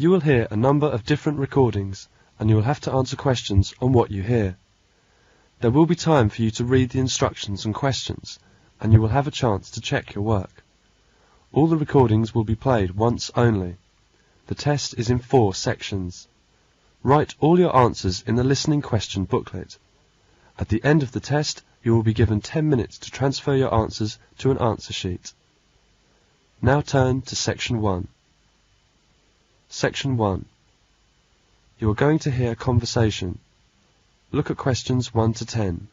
You will hear a number of different recordings, and you will have to answer questions on what you hear. There will be time for you to read the instructions and questions, and you will have a chance to check your work. All the recordings will be played once only. The test is in 4 sections. Write all your answers in the listening question booklet. At the end of the test, you will be given 10 minutes to transfer your answers to an answer sheet. Now turn to Section 1. Section 1. You are going to hear a conversation. Look at questions 1 to 10.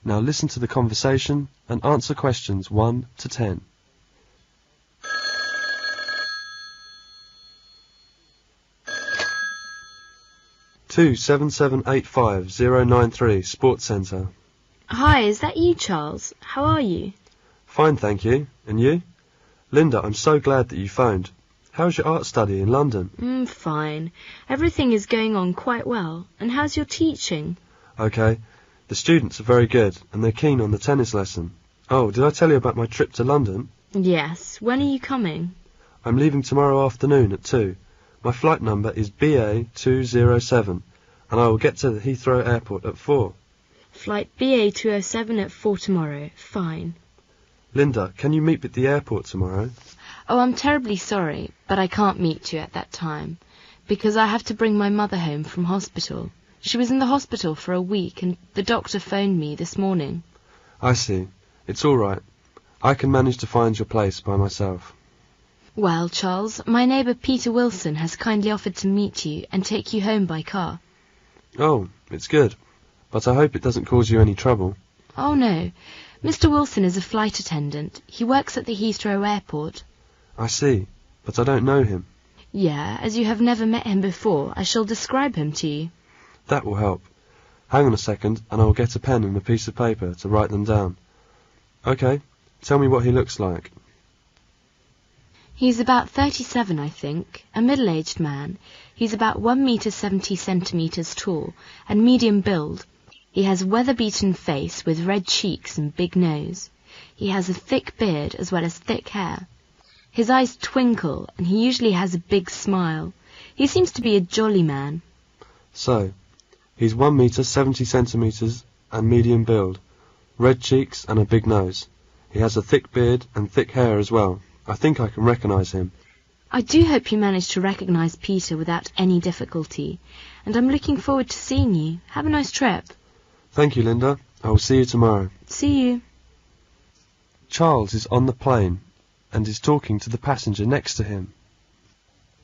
Now listen to the conversation and answer questions 1 to 10. Two 7785093 Sports Centre. Hi, is that you, Charles? How are you? Fine, thank you. And you? Linda, I'm so glad that you phoned. How's your art study in London? Fine. Everything is going on quite well. And how's your teaching? Okay. The students are very good, and they're keen on the tennis lesson. Oh, did I tell you about my trip to London? Yes. When are you coming? I'm leaving tomorrow afternoon at 2. My flight number is BA207, and I will get to the Heathrow Airport at 4. Flight BA207 at 4 tomorrow. Fine. Linda, can you meet me at the airport tomorrow? Oh, I'm terribly sorry, but I can't meet you at that time, because I have to bring my mother home from hospital. She was in the hospital for a week, and the doctor phoned me this morning. I see. It's all right. I can manage to find your place by myself. Well, Charles, my neighbour Peter Wilson has kindly offered to meet you and take you home by car. Oh, it's good. But I hope it doesn't cause you any trouble. Oh, no. Mr. Wilson is a flight attendant. He works at the Heathrow Airport. I see. But I don't know him. Yeah, as you have never met him before, I shall describe him to you. That will help. Hang on a second, and I will get a pen and a piece of paper to write them down. Okay, tell me what he looks like. He's about 37, I think, a middle-aged man. He's about 1 metre 70 centimetres tall, and medium build. He has a weather-beaten face with red cheeks and big nose. He has a thick beard as well as thick hair. His eyes twinkle, and he usually has a big smile. He seems to be a jolly man. So, he's 1 metre 70 centimetres and medium build, red cheeks and a big nose. He has a thick beard and thick hair as well. I think I can recognise him. I do hope you manage to recognise Peter without any difficulty, and I'm looking forward to seeing you. Have a nice trip. Thank you, Linda. I will see you tomorrow. See you. Charles is on the plane and is talking to the passenger next to him.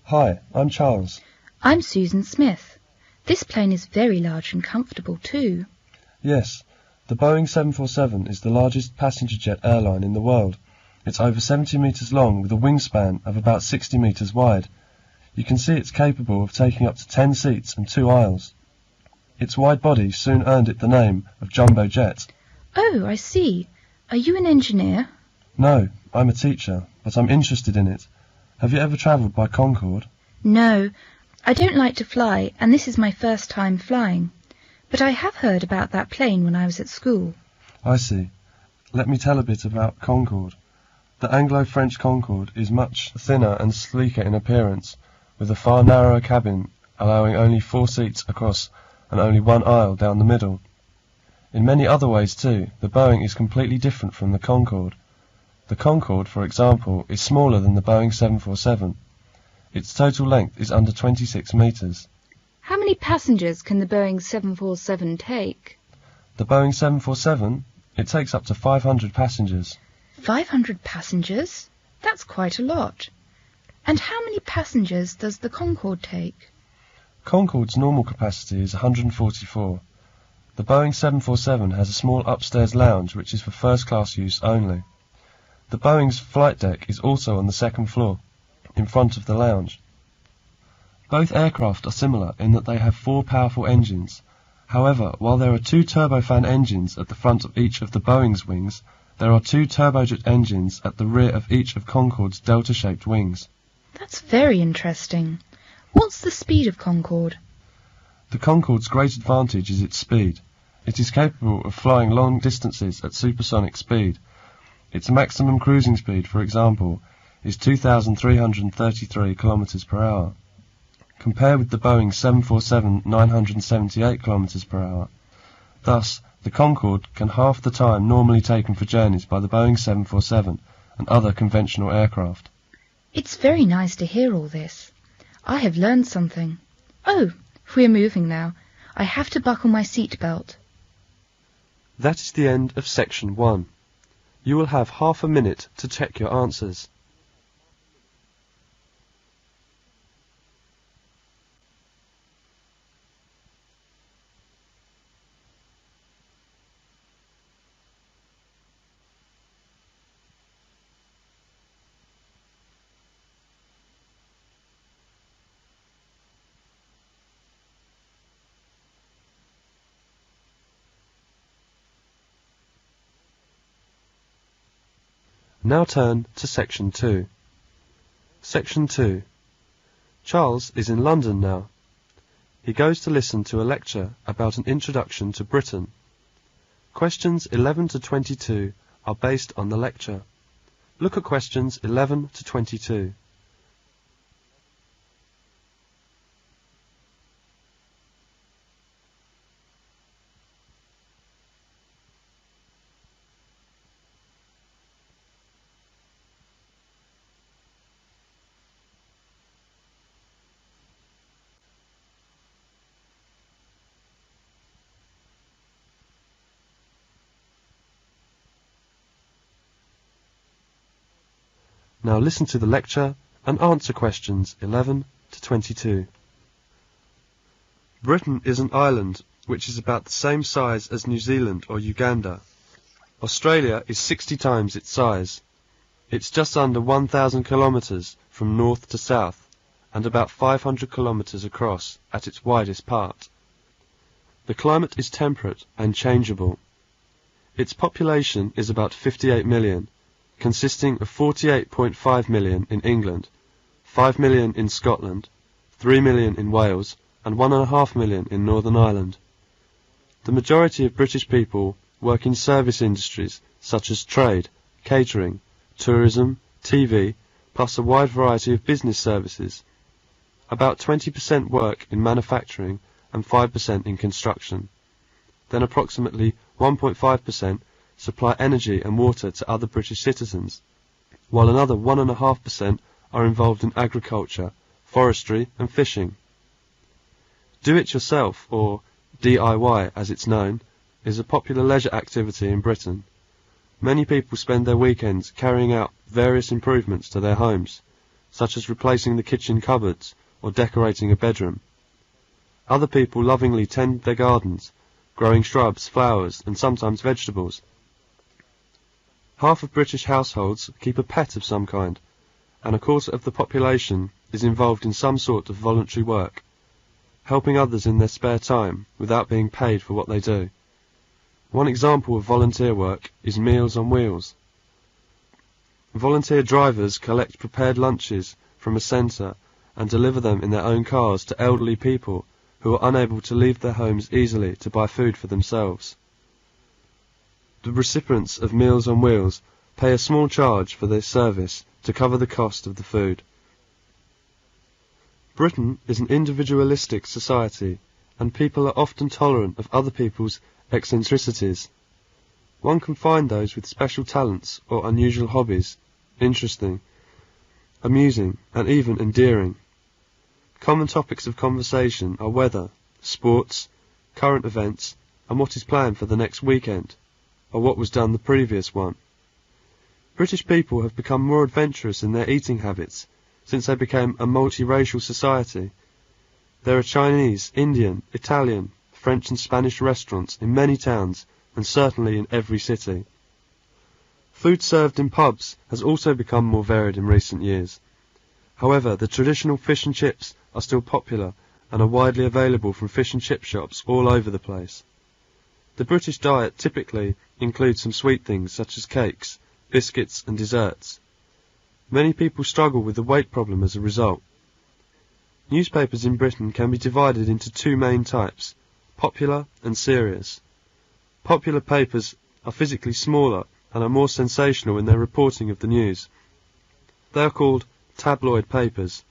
Hi, I'm Charles. I'm Susan Smith. This plane is very large and comfortable too. Yes, the Boeing 747 is the largest passenger jet airline in the world. It's over 70 metres long with a wingspan of about 60 metres wide. You can see it's capable of taking up to 10 seats and 2 aisles. Its wide body soon earned it the name of Jumbo Jet. Oh, I see. Are you an engineer? No, I'm a teacher, but I'm interested in it. Have you ever travelled by Concorde? No, I don't like to fly, and this is my first time flying. But I have heard about that plane when I was at school. I see. Let me tell a bit about Concorde. The Anglo-French Concorde is much thinner and sleeker in appearance, with a far narrower cabin allowing only 4 seats across and only 1 aisle down the middle. In many other ways too, the Boeing is completely different from the Concorde. The Concorde, for example, is smaller than the Boeing 747. Its total length is under 26 metres. How many passengers can the Boeing 747 take? The Boeing 747, it takes up to 500 passengers. 500 passengers? That's quite a lot. And how many passengers does the Concorde take? Concorde's normal capacity is 144. The Boeing 747 has a small upstairs lounge which is for first-class use only. The Boeing's flight deck is also on the 2nd floor, in front of the lounge. Both aircraft are similar in that they have 4 powerful engines. However, while there are 2 turbofan engines at the front of each of the Boeing's wings, there are 2 turbojet engines at the rear of each of Concorde's delta-shaped wings. That's very interesting. What's the speed of Concorde? The Concorde's great advantage is its speed. It is capable of flying long distances at supersonic speed. Its maximum cruising speed, for example, is 2,333 km per hour. Compare with the Boeing 747-978 km per hour. Thus, the Concorde can half the time normally taken for journeys by the Boeing 747 and other conventional aircraft. It's very nice to hear all this. I have learned something. Oh, we're moving now. I have to buckle my seat belt. That is the end of section 1. You will have half a minute to check your answers. Now turn to section 2. Section 2. Charles is in London now. He goes to listen to a lecture about an introduction to Britain. Questions 11 to 22 are based on the lecture. Look at questions 11 to 22. Now listen to the lecture and answer questions 11 to 22. Britain is an island which is about the same size as New Zealand or Uganda. Australia is 60 times its size. It's just under 1,000 kilometres from north to south and about 500 kilometres across at its widest part. The climate is temperate and changeable. Its population is about 58 million. Consisting of 48.5 million in England, 5 million in Scotland, 3 million in Wales, and 1.5 million in Northern Ireland. The majority of British people work in service industries such as trade, catering, tourism, TV, plus a wide variety of business services. About 20% work in manufacturing and 5% in construction. Then approximately 1.5% supply energy and water to other British citizens, while another 1.5% are involved in agriculture, forestry and fishing. Do-it-yourself, or DIY as it's known, is a popular leisure activity in Britain. Many people spend their weekends carrying out various improvements to their homes, such as replacing the kitchen cupboards or decorating a bedroom. Other people lovingly tend their gardens, growing shrubs, flowers and sometimes vegetables. Half of British households keep a pet of some kind, and 1/4 of the population is involved in some sort of voluntary work, helping others in their spare time without being paid for what they do. One example of volunteer work is Meals on Wheels. Volunteer drivers collect prepared lunches from a centre and deliver them in their own cars to elderly people who are unable to leave their homes easily to buy food for themselves. The recipients of Meals on Wheels pay a small charge for this service to cover the cost of the food. Britain is an individualistic society, and people are often tolerant of other people's eccentricities. One can find those with special talents or unusual hobbies interesting, amusing, and even endearing. Common topics of conversation are weather, sports, current events, and what is planned for the next weekend, or what was done the previous one. British people have become more adventurous in their eating habits since they became a multiracial society. There are Chinese, Indian, Italian, French and Spanish restaurants in many towns and certainly in every city. Food served in pubs has also become more varied in recent years. However, the traditional fish and chips are still popular and are widely available from fish and chip shops all over the place. The British diet typically includes some sweet things such as cakes, biscuits and desserts. Many people struggle with the weight problem as a result. Newspapers in Britain can be divided into two main types, popular and serious. Popular papers are physically smaller and are more sensational in their reporting of the news. They are called tabloid papers.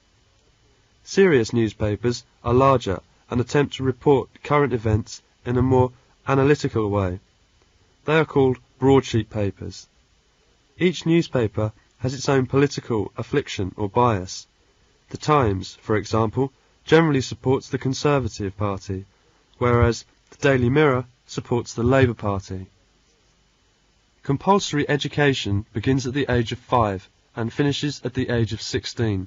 Serious newspapers are larger and attempt to report current events in a more analytical way. They are called broadsheet papers. Each newspaper has its own political affliction or bias. The Times, for example, generally supports the Conservative Party, whereas the Daily Mirror supports the Labour Party. Compulsory education begins at the age of 5 and finishes at the age of 16,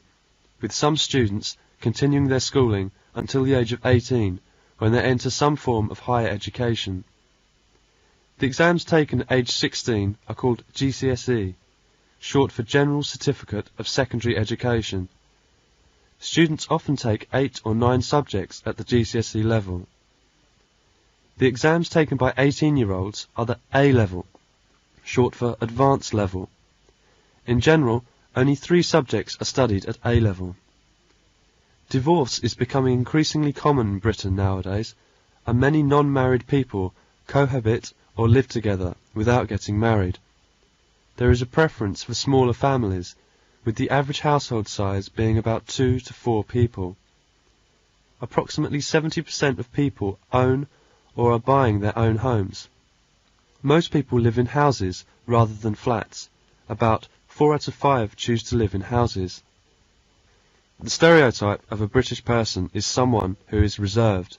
with some students continuing their schooling until the age of 18, when they enter some form of higher education. The exams taken at age 16 are called GCSE, short for General Certificate of Secondary Education. Students often take 8 or 9 subjects at the GCSE level. The exams taken by 18-year-olds are the A level, short for Advanced Level. In general, only 3 subjects are studied at A level. Divorce is becoming increasingly common in Britain nowadays, and many non-married people cohabit or live together without getting married. There is a preference for smaller families, with the average household size being about 2 to 4 people. Approximately 70% of people own or are buying their own homes. Most people live in houses rather than flats. About 4 out of 5 choose to live in houses. The stereotype of a British person is someone who is reserved,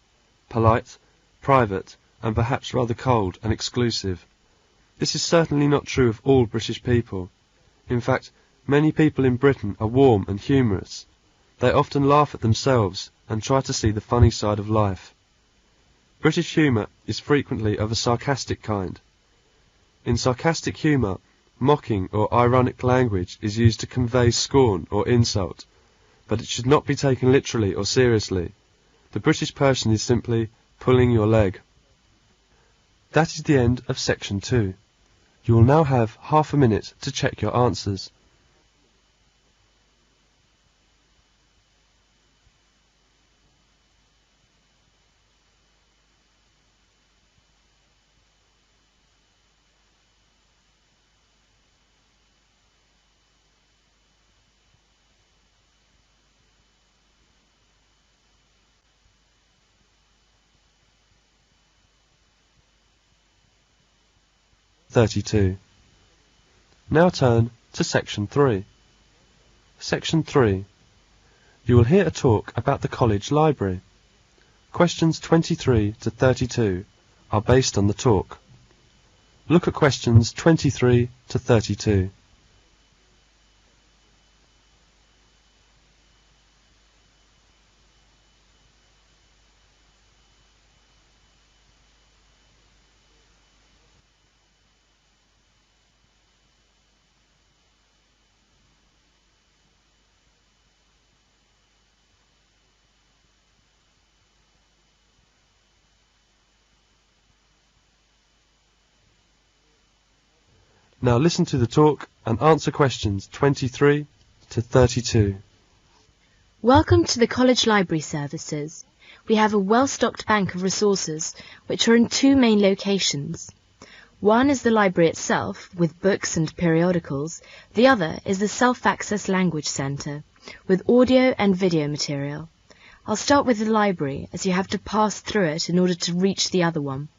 polite, private, and perhaps rather cold and exclusive. This is certainly not true of all British people. In fact, many people in Britain are warm and humorous. They often laugh at themselves and try to see the funny side of life. British humour is frequently of a sarcastic kind. In sarcastic humour, mocking or ironic language is used to convey scorn or insult, but it should not be taken literally or seriously. The British person is simply pulling your leg. That is the end of section 2. You will now have half a minute to check your answers. Now turn to Section 3. Section 3. You will hear a talk about the college library. Questions 23 to 32 are based on the talk. Look at questions 23 to 32. Now listen to the talk and answer questions 23 to 32. Welcome to the College Library Services. We have a well-stocked bank of resources which are in 2 main locations. One is the library itself, with books and periodicals. The other is the Self-Access Language Centre, with audio and video material. I'll start with the library, as you have to pass through it in order to reach the other one.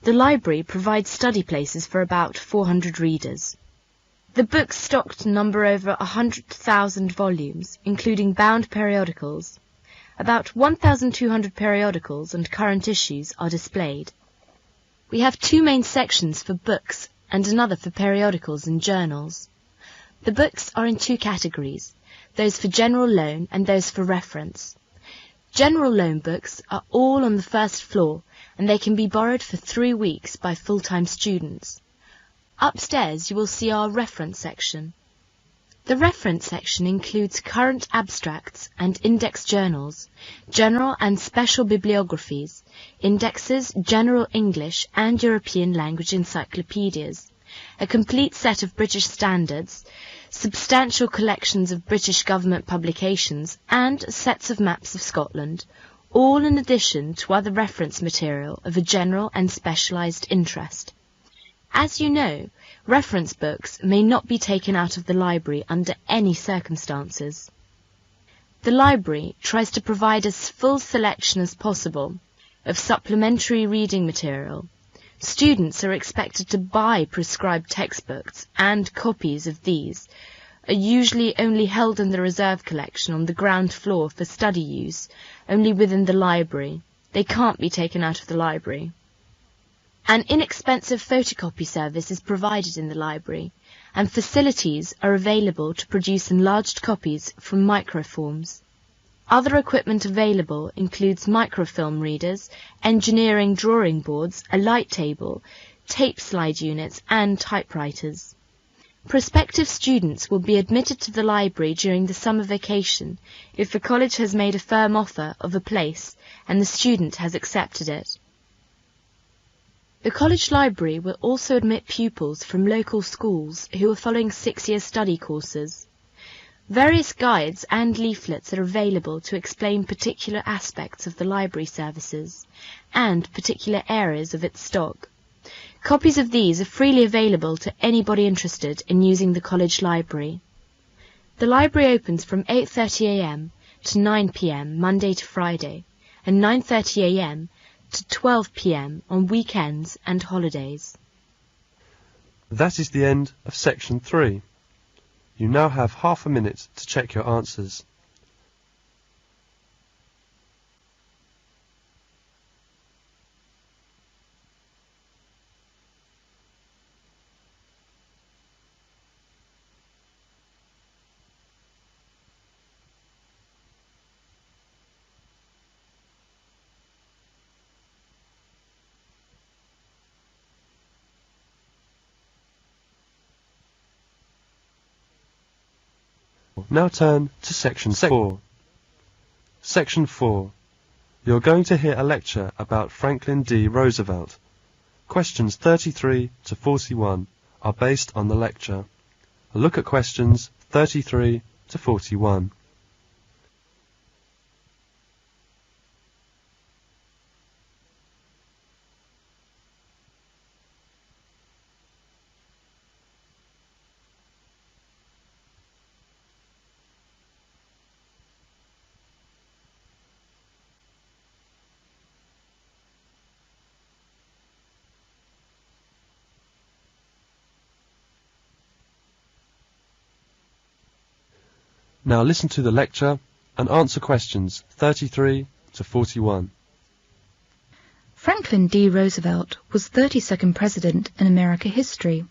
The library provides study places for about 400 readers. The books stocked number over 100,000 volumes, including bound periodicals. About 1,200 periodicals and current issues are displayed. We have 2 main sections for books and another for periodicals and journals. The books are in 2 categories, those for general loan and those for reference. General loan books are all on the first floor, and they can be borrowed for 3 weeks by full-time students. Upstairs you will see our reference section. The reference section includes current abstracts and index journals, general and special bibliographies, indexes, general English and European language encyclopedias, a complete set of British standards, substantial collections of British government publications, and sets of maps of Scotland, all in addition to other reference material of a general and specialised interest. As you know, reference books may not be taken out of the library under any circumstances. The library tries to provide as full selection as possible of supplementary reading material. Students are expected to buy prescribed textbooks, and copies of these are usually only held in the reserve collection on the ground floor for study use, only within the library. They can't be taken out of the library. An inexpensive photocopy service is provided in the library, and facilities are available to produce enlarged copies from microforms. Other equipment available includes microfilm readers, engineering drawing boards, a light table, tape slide units, and typewriters. Prospective students will be admitted to the library during the summer vacation if the college has made a firm offer of a place and the student has accepted it. The college library will also admit pupils from local schools who are following 6-year study courses. Various guides and leaflets are available to explain particular aspects of the library services and particular areas of its stock. Copies of these are freely available to anybody interested in using the college library. The library opens from 8:30 a.m. to 9 p.m. Monday to Friday, and 9:30 a.m. to 12 p.m. on weekends and holidays. That is the end of section 3. You now have half a minute to check your answers. Now turn to section 4. Section 4. You're going to hear a lecture about Franklin D. Roosevelt. Questions 33 to 41 are based on the lecture. A look at questions 33 to 41. Now listen to the lecture and answer questions 33 to 41. Franklin D. Roosevelt was 32nd President in American history.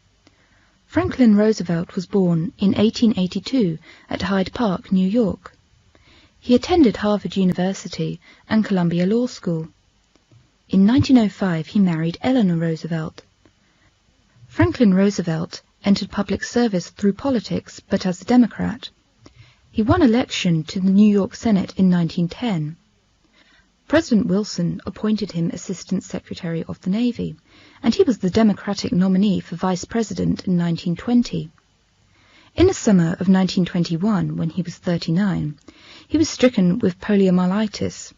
Franklin Roosevelt was born in 1882 at Hyde Park, New York. He attended Harvard University and Columbia Law School. In 1905 he married Eleanor Roosevelt. Franklin Roosevelt entered public service through politics, but as a Democrat. He won election to the New York Senate in 1910. President Wilson appointed him Assistant Secretary of the Navy, and he was the Democratic nominee for Vice President in 1920. In the summer of 1921, when he was 39, he was stricken with poliomyelitis.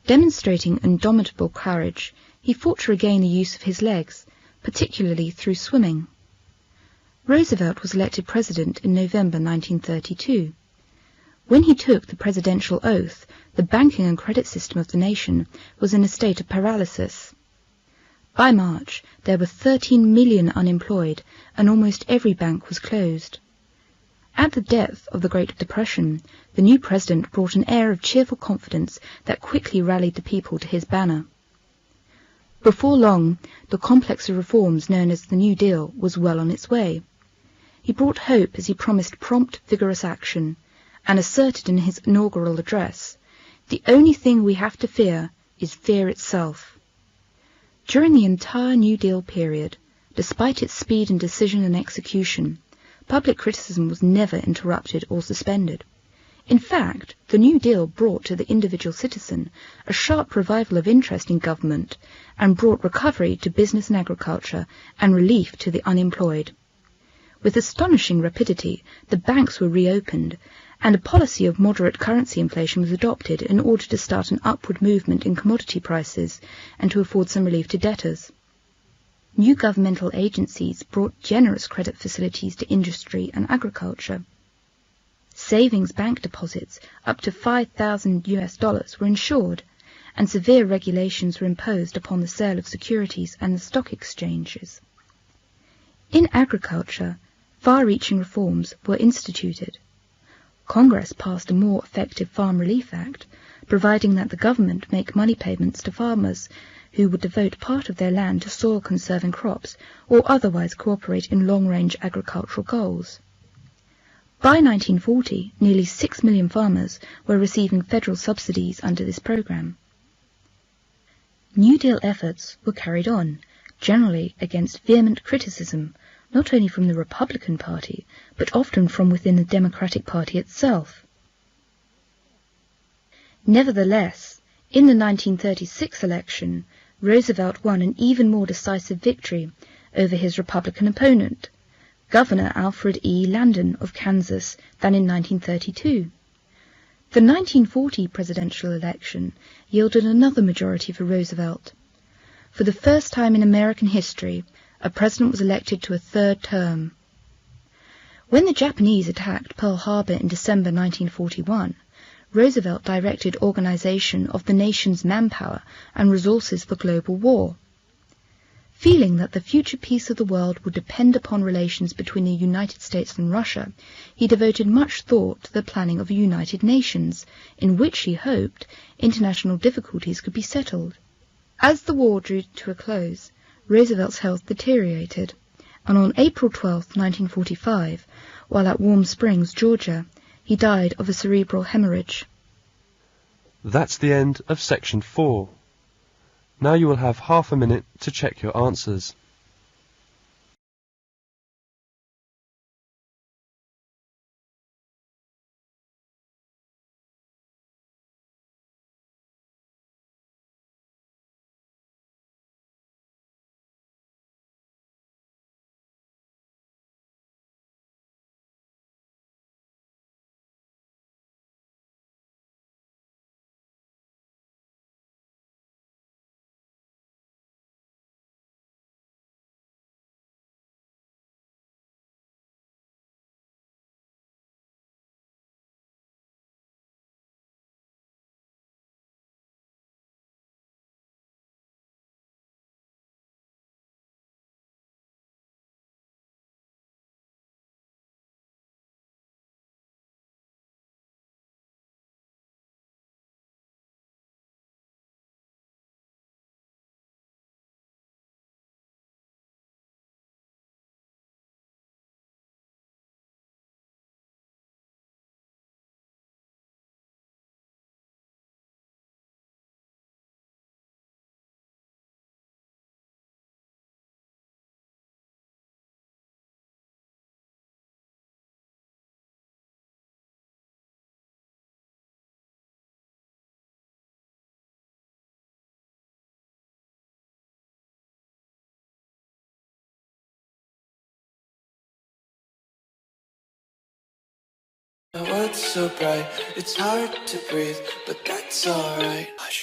Demonstrating indomitable courage, he fought to regain the use of his legs, particularly through swimming. Roosevelt was elected president in November 1932. When he took the presidential oath, the banking and credit system of the nation was in a state of paralysis. By March, there were 13 million unemployed, and almost every bank was closed. At the depth of the Great Depression, the new president brought an air of cheerful confidence that quickly rallied the people to his banner. Before long, the complex of reforms known as the New Deal was well on its way. He brought hope as he promised prompt, vigorous action, and asserted in his inaugural address, "The only thing we have to fear is fear itself." During the entire New Deal period, despite its speed in decision and execution, public criticism was never interrupted or suspended. In fact, the New Deal brought to the individual citizen a sharp revival of interest in government and brought recovery to business and agriculture and relief to the unemployed. With astonishing rapidity, the banks were reopened, and a policy of moderate currency inflation was adopted in order to start an upward movement in commodity prices and to afford some relief to debtors. New governmental agencies brought generous credit facilities to industry and agriculture. Savings bank deposits up to $5,000 were insured, and severe regulations were imposed upon the sale of securities and the stock exchanges. In agriculture, far-reaching reforms were instituted. Congress passed a more effective Farm Relief Act, providing that the government make money payments to farmers who would devote part of their land to soil-conserving crops or otherwise cooperate in long-range agricultural goals. By 1940, nearly 6 million farmers were receiving federal subsidies under this program. New Deal efforts were carried on, generally against vehement criticism, not only from the Republican Party, but often from within the Democratic Party itself. Nevertheless, in the 1936 election, Roosevelt won an even more decisive victory over his Republican opponent, Governor Alfred E. Landon of Kansas, than in 1932. The 1940 presidential election yielded another majority for Roosevelt. For the first time in American history, a president was elected to a third term. When the Japanese attacked Pearl Harbor in December 1941, Roosevelt directed organization of the nation's manpower and resources for global war. Feeling that the future peace of the world would depend upon relations between the United States and Russia, he devoted much thought to the planning of a United Nations, in which he hoped international difficulties could be settled. As the war drew to a close, Roosevelt's health deteriorated, and on April 12, 1945, while at Warm Springs, Georgia, he died of a cerebral hemorrhage. That's the end of section 4. Now you will have half a minute to check your answers. My world's so bright, it's hard to breathe, but that's alright. Hush.